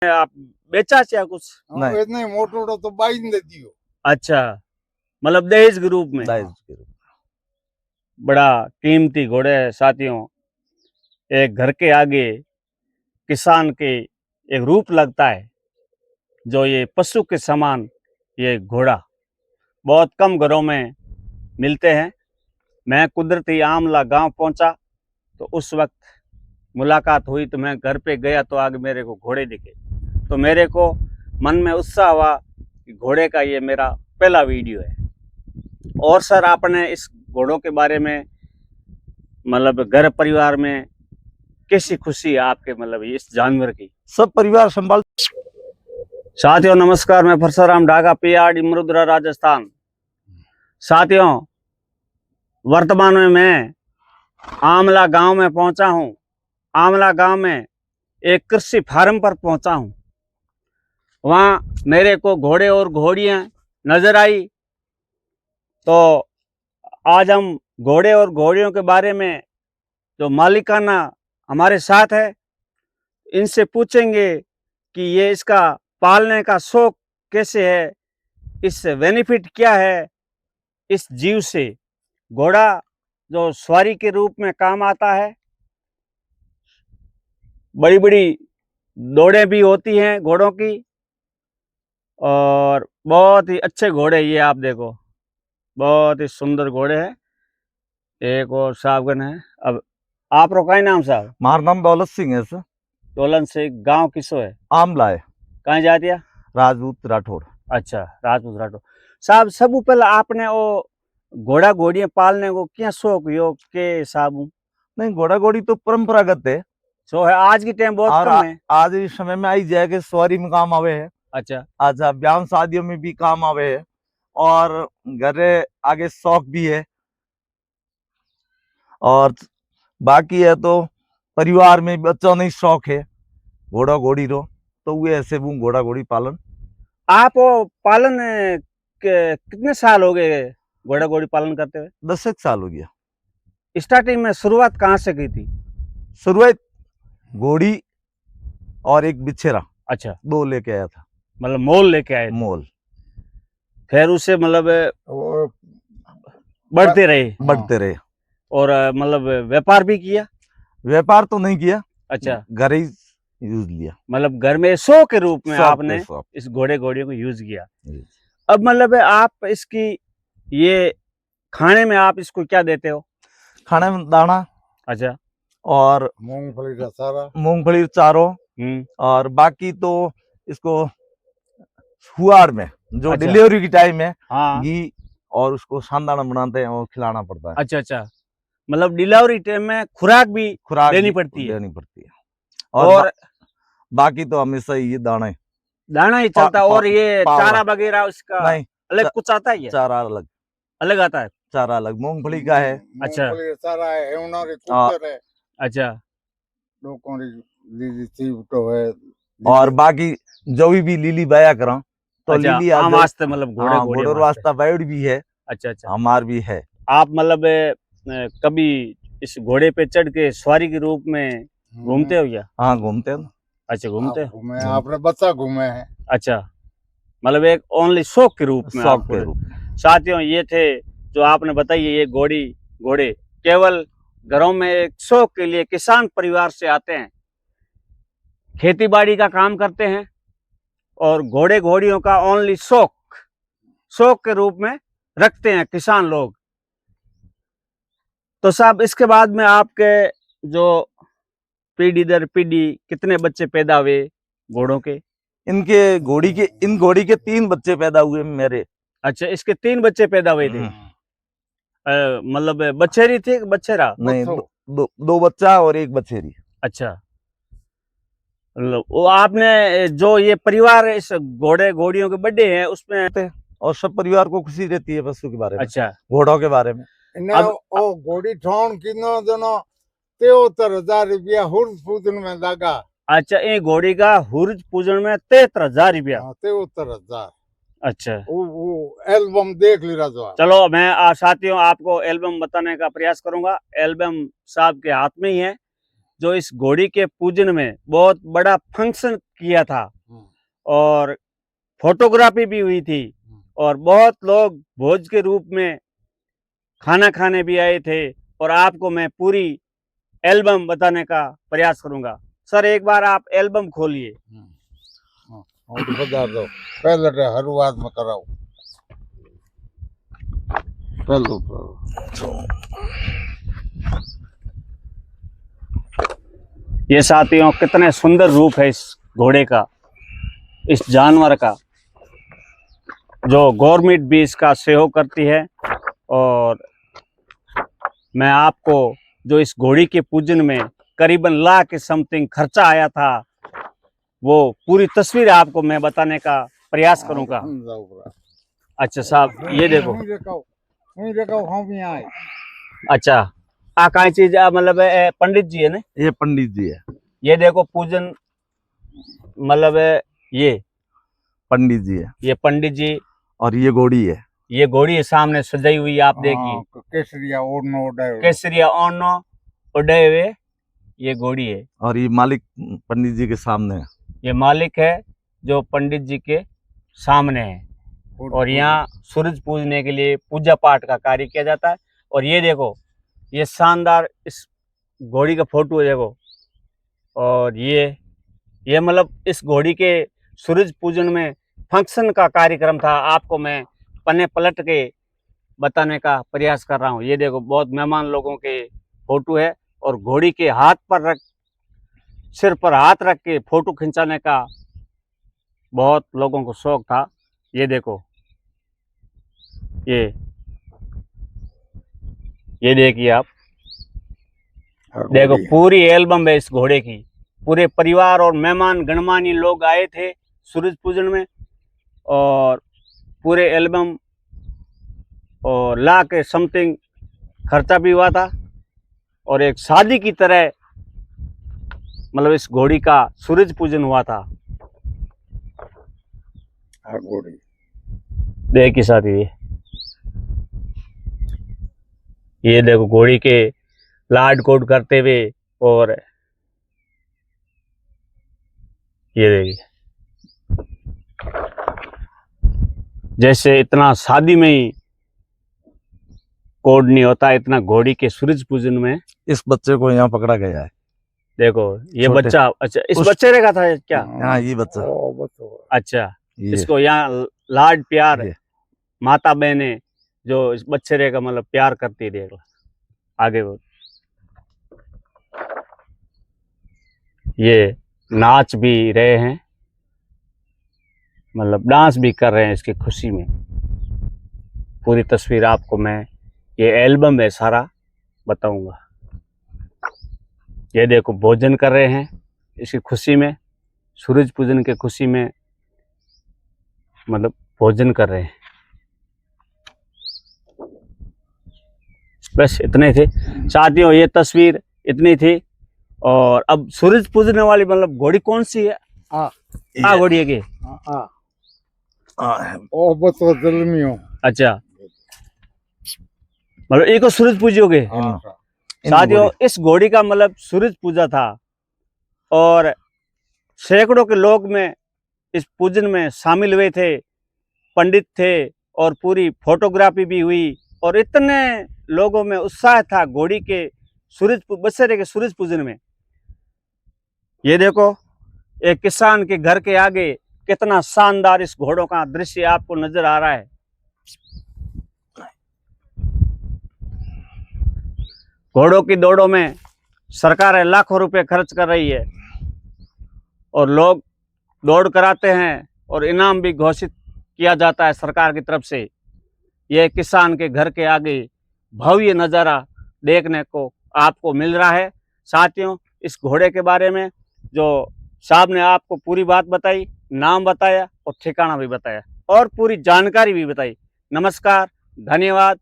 आप बेचा क्या कुछ? नहीं। नहीं मोटो तो 22 दे दियो। अच्छा, मतलब दहेज के रूप में। दहेज के रूप बड़ा कीमती घोड़े है साथियों। एक घर के आगे किसान के एक रूप लगता है, जो ये पशु के समान ये घोड़ा बहुत कम घरों में मिलते हैं। मैं कुदरती आमला गांव पहुंचा तो उस वक्त मुलाकात हुई, तो मैं घर पे गया तो आगे मेरे को घोड़े दिखे, तो मेरे को मन में उत्साह हुआ कि घोड़े का ये मेरा पहला वीडियो है। और सर, आपने इस घोड़ों के बारे में मतलब घर परिवार में कैसी खुशी है आपके, मतलब इस जानवर की? सब परिवार संभाल। साथियों नमस्कार, मैं परसुराम ढाका, पीआरडी मरुद्रा, राजस्थान। साथियों, वर्तमान में मैं आमला गांव में पहुंचा हूं। आमला गांव में एक कृषि फार्म पर पहुंचा हूं। वहां मेरे को घोड़े और घोड़ियां नजर आई, तो आज हम घोड़े और घोड़ियों के बारे में जो मालिकाना हमारे साथ है, इनसे पूछेंगे कि ये इसका पालने का शौक कैसे है, इससे बेनिफिट क्या है इस जीव से। घोड़ा जो सवारी के रूप में काम आता है, बड़ी बड़ी दौड़ें भी होती हैं घोड़ों की, और बहुत ही अच्छे घोड़े, ये आप देखो, बहुत ही सुंदर घोड़े हैं। एक और साहबगन है। अब आप रो का नाम साहब? मार नाम दौलत सिंह है सर। तोलन से गांव किसो है? आमला है। कहाँ जाती है? राजपूत राठौड़। अच्छा, राजपूत राठौड़ साहब। सब पहले आपने वो घोड़ा घोड़ियां पालने को क्या शौक यो के साहब? नहीं, घोड़ा घोड़ी तो परंपरागत है, सो है आज की टाइम बहुत कम है। आज इस समय में आई जाए कि सवारी में काम आवे है। अच्छा, अच्छा, ब्याह शादियों में भी काम आवे है, और घर आगे शौक भी है। और बाकी है तो परिवार में बच्चों ने शौक है घोड़ा घोड़ी रो, तो वे ऐसे वो घोड़ा घोड़ी पालन। आप वो पालन कितने साल हो गए घोड़ा घोड़ी पालन करते हुए? 10 साल हो गया। स्टार्टिंग में शुरुआत कहाँ से की थी? शुरुआत घोड़ी और एक बिछेरा, अच्छा, 2 लेके आया था। मतलब मोल लेके आए थे। मोल। फिर उसे मतलब वो बढ़ते रहे बढ़ते रहे। और मतलब व्यापार भी किया? व्यापार तो नहीं किया। अच्छा, घर ही यूज लिया, मतलब घर में शो के रूप में शौक आपने पे शौक। इस घोड़े घोड़ियों को यूज किया। अब मतलब आप इसकी ये खाने में आप इसको क्या देते हो? खाने में दाना। अच्छा, और मूंगफली का सारा, मूंगफली चारों। और बाकी तो इसको फुआर में जो अच्छा। डिलीवरी की टाइम है, हाँ, घी और उसको सानदाना बनाते हैं और खिलाना पड़ता है। अच्छा अच्छा, मतलब डिलीवरी टाइम में खुराक भी खुराक देनी भी पड़ती है। देनी पड़ती है। और बाकी तो हमेशा ये दाना ही दाना ही चलता। और ये पावड़ा चारा वगैरह उसका नहीं, अलग कुछ आता है? चारा अलग। अलग आता है? चारा अलग मूंगफली का है। अच्छा, मूंगफली का सारा है, हेवना रे कुकर है, अच्छा, लोगों री लीली थी तो है। और बाकी जो भी लीली बया करा तो अच्छा, लीली आम वास्ते मतलब घोड़े हाँ, घोड़े घोड़ों वास्ता बैड भी है। अच्छा अच्छा, हमार भी है। आप मतलब कभी इस घोड़े पे चढ़ के सवारी के रूप में घूमते हो क्या? हाँ, घूमते हैं। अच्छा, घूमते हो। घूमे, आपने बच्चा घूमे हैं। अच्छा, मतलब एक ओनली शौक के रूप में शौक आप के रूप में। साथियों, ये थे जो आपने बताई, ये घोड़े केवल घरों में एक शौक के लिए किसान परिवार से आते हैं, खेती बाड़ी का काम करते हैं, और घोड़े घोड़ियों का ओनली शौक के रूप में रखते हैं किसान लोग। तो साहब, इसके बाद में आपके जो पीढ़ी दर पीढ़ी कितने बच्चे पैदा हुए घोड़ों के? इन घोड़ी के 3 बच्चे पैदा हुए मेरे। अच्छा, इसके 3 बच्चे पैदा हुए थे। मतलब बछेरी थी कि बछेरा? नहीं, दो बच्चा और एक बछेरी। अच्छा, मतलब वो आपने जो ये परिवार इस घोड़े घोड़ियों के बड़े हैं उसमें, और सब परिवार को खुशी रहती है पशु के बारे में। अच्छा, घोड़ों के बारे में। अब ओ घोड़ी ठौन किनो जनो 73,000 रुपया हुर्ज पूजन में लगा। अच्छा, ये घोड़ी का हुर्ज पूजन में 73,000 रुपया? 73,000। अच्छा, वो एल्बम देख ली रहा। चलो मैं साथियों आपको एल्बम बताने का प्रयास करूंगा। एल्बम साहब के हाथ में ही है, जो इस घोड़ी के पूजन में बहुत बड़ा फंक्शन किया था और फोटोग्राफी भी हुई थी और बहुत लोग भोज के रूप में खाना खाने भी आए थे और आपको मैं पूरी एल्बम बताने का प्रयास करूंगा। सर एक बार आप एल्बम खोलिए। और बता दो पहले रे शुरुआत में कराओ पहले ये साथियों कितने सुंदर रूप है इस घोड़े का, इस जानवर का, जो गवर्नमेंट भी इसका सहयोग करती है। और मैं आपको जो इस घोड़ी के पूजन में करीबन लाख के समथिंग खर्चा आया था वो पूरी तस्वीर आपको मैं बताने का प्रयास करूंगा। अच्छा साहब ये देखो, हम भी आए अच्छा आ कई चीज मतलब पंडित जी है ना, ये पंडित जी है, ये देखो पूजन मतलब ये पंडित जी है, ये पंडित जी और ये घोड़ी है, ये घोड़ी सामने सजाई हुई आप देखिए, केसरिया ओढ़नो उड़ाए केसरिया ओनो उड़े हुए ये घोड़ी है। और ये मालिक पंडित जी के सामने है। ये मालिक है जो पंडित जी के सामने है और यहाँ सूरज पूजने के लिए पूजा पाठ का कार्य किया जाता है। और ये देखो ये शानदार इस घोड़ी का फोटो है देखो, और ये मतलब इस घोड़ी के सूरज पूजन में फंक्शन का कार्यक्रम था, आपको मैं पन्ने पलट के बताने का प्रयास कर रहा हूँ। ये देखो बहुत मेहमान लोगों के फोटो है और घोड़ी के हाथ पर रख, सिर पर हाथ रख के फोटो खिंचाने का बहुत लोगों को शौक था। ये देखो ये देखिए आप, देखो पूरी एल्बम है इस घोड़े की, पूरे परिवार और मेहमान गणमान्य लोग आए थे सूरज पूजन में और पूरे एल्बम और लाख के समथिंग खर्चा भी हुआ था और एक शादी की तरह मतलब इस घोड़ी का सूरज पूजन हुआ था। घोड़ी देखिए साथी ये देखो घोड़ी के लाड कोड करते हुए, और ये देखिए जैसे इतना शादी में ही कोड नहीं होता, इतना घोड़ी के सूरज पूजन में। इस बच्चे को यहाँ पकड़ा गया है, देखो ये छोटे। बच्चा, अच्छा इस उस- बच्चे ने कहा था क्या? हाँ ये बच्चा, अच्छा ये इसको यहाँ लाड प्यार ये। माता बहने जो इस बच्चे का मतलब प्यार करती है। देख लो आगे वो ये नाच भी रहे हैं, मतलब डांस भी कर रहे हैं इसकी खुशी में। पूरी तस्वीर आपको मैं ये एल्बम में सारा बताऊंगा। ये देखो भोजन कर रहे हैं इसकी खुशी में, सूरज पूजन के खुशी में मतलब भोजन कर रहे हैं। बस इतने थे साथियों, ये तस्वीर इतनी थी। और अब सूरज पूजने वाली मतलब घोड़ी कौन सी है? घोड़ी है की? ओ बतो जलमियो अच्छा मतलब एक सूरज पूजोगे साथियों। इस घोड़ी का मतलब सूरज पूजा था और सैकड़ों के लोग में इस पूजन में शामिल हुए थे, पंडित थे और पूरी फोटोग्राफी भी हुई और इतने लोगों में उत्साह था घोड़ी के बसेरे के सूरज पूजन में। ये देखो एक किसान के घर के आगे कितना शानदार इस घोड़ों का दृश्य आपको नजर आ रहा है। घोड़ों की दौड़ों में सरकारें लाखों रुपए खर्च कर रही है और लोग दौड़ कराते हैं और इनाम भी घोषित किया जाता है सरकार की तरफ से। यह किसान के घर के आगे भव्य नज़ारा देखने को आपको मिल रहा है। साथियों इस घोड़े के बारे में जो साहब ने आपको पूरी बात बताई, नाम बताया और ठिकाना भी बताया और पूरी जानकारी भी बताई। नमस्कार, धन्यवाद।